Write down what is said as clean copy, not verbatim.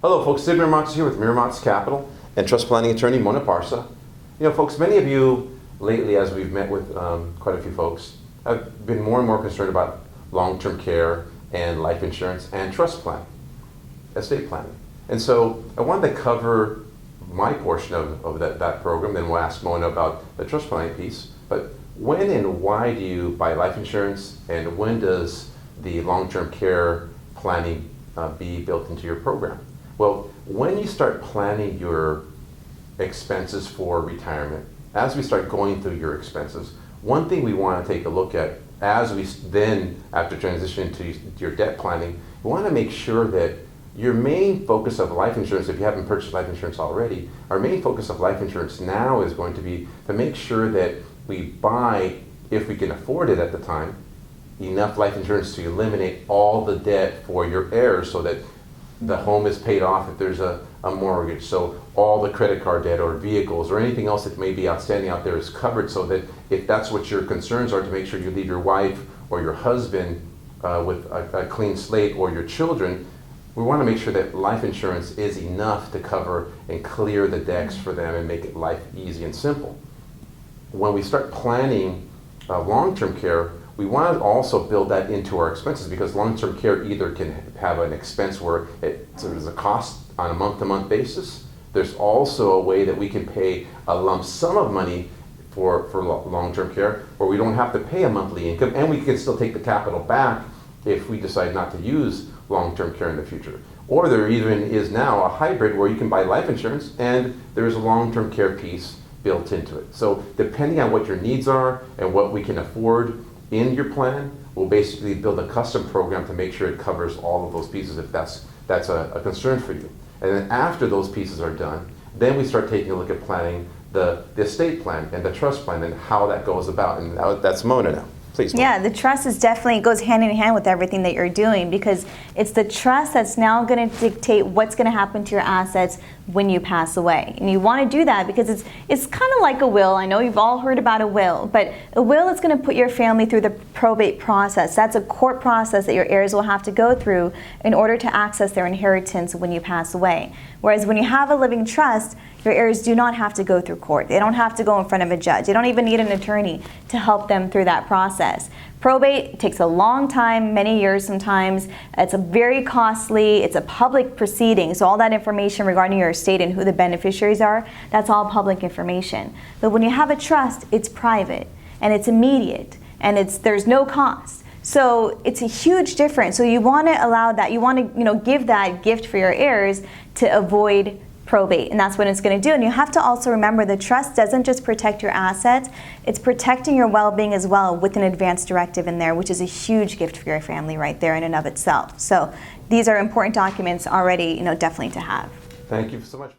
Hello folks, Sid Miramontes here with Miramontes Capital and trust planning attorney Mona Parsa. You know folks, many of you lately, as we've met with quite a few folks, have been more and more concerned about long-term care and life insurance and trust planning, estate planning. And so I wanted to cover my portion of that program, then we'll ask Mona about the trust planning piece. But when and why do you buy life insurance, and when does the long-term care planning be built into your program? Well, when you start planning your expenses for retirement, as we start going through your expenses, one thing we want to take a look at as we then, after transition to your debt planning, we want to make sure that your main focus of life insurance, if you haven't purchased life insurance already, our main focus of life insurance now is going to be to make sure that we buy, if we can afford it at the time, enough life insurance to eliminate all the debt for your heirs so that the home is paid off if there's a mortgage. So all the credit card debt or vehicles or anything else that may be outstanding out there is covered, so that if that's what your concerns are, to make sure you leave your wife or your husband with a clean slate, or your children, we want to make sure that life insurance is enough to cover and clear the decks for them and make it life easy and simple. When we start planning long-term care, we want to also build that into our expenses, because long-term care either can have an expense where there's a cost on a month-to-month basis. There's also a way that we can pay a lump sum of money for long-term care, where we don't have to pay a monthly income, and we can still take the capital back if we decide not to use long-term care in the future. Or there even is now a hybrid where you can buy life insurance and there's a long-term care piece built into it. So depending on what your needs are and what we can afford in your plan, we'll basically build a custom program to make sure it covers all of those pieces if that's a concern for you. And then after those pieces are done, then we start taking a look at planning the estate plan and the trust plan and how that goes about. And that's Mona now. Please, Mona. Yeah, the trust is definitely goes hand in hand with everything that you're doing, because it's the trust that's now going to dictate what's going to happen to your assets when you pass away. And you want to do that because it's kind of like a will. I know you've all heard about a will, but a will is going to put your family through the probate process. That's a court process that your heirs will have to go through in order to access their inheritance when you pass away. Whereas when you have a living trust, your heirs do not have to go through court. They don't have to go in front of a judge. They don't even need an attorney to help them through that process. Probate takes a long time, many years sometimes. It's a very costly, it's a public proceeding. So all that information regarding your estate and who the beneficiaries are, that's all public information. But when you have a trust, it's private and it's immediate and there's no cost. So it's a huge difference. So you want to allow that, you want to give that gift for your heirs to avoid probate, and that's what it's going to do. And you have to also remember, the trust doesn't just protect your assets, it's protecting your well-being as well, with an advance directive in there, which is a huge gift for your family right there in and of itself. So these are important documents already, definitely to have. Thank you so much.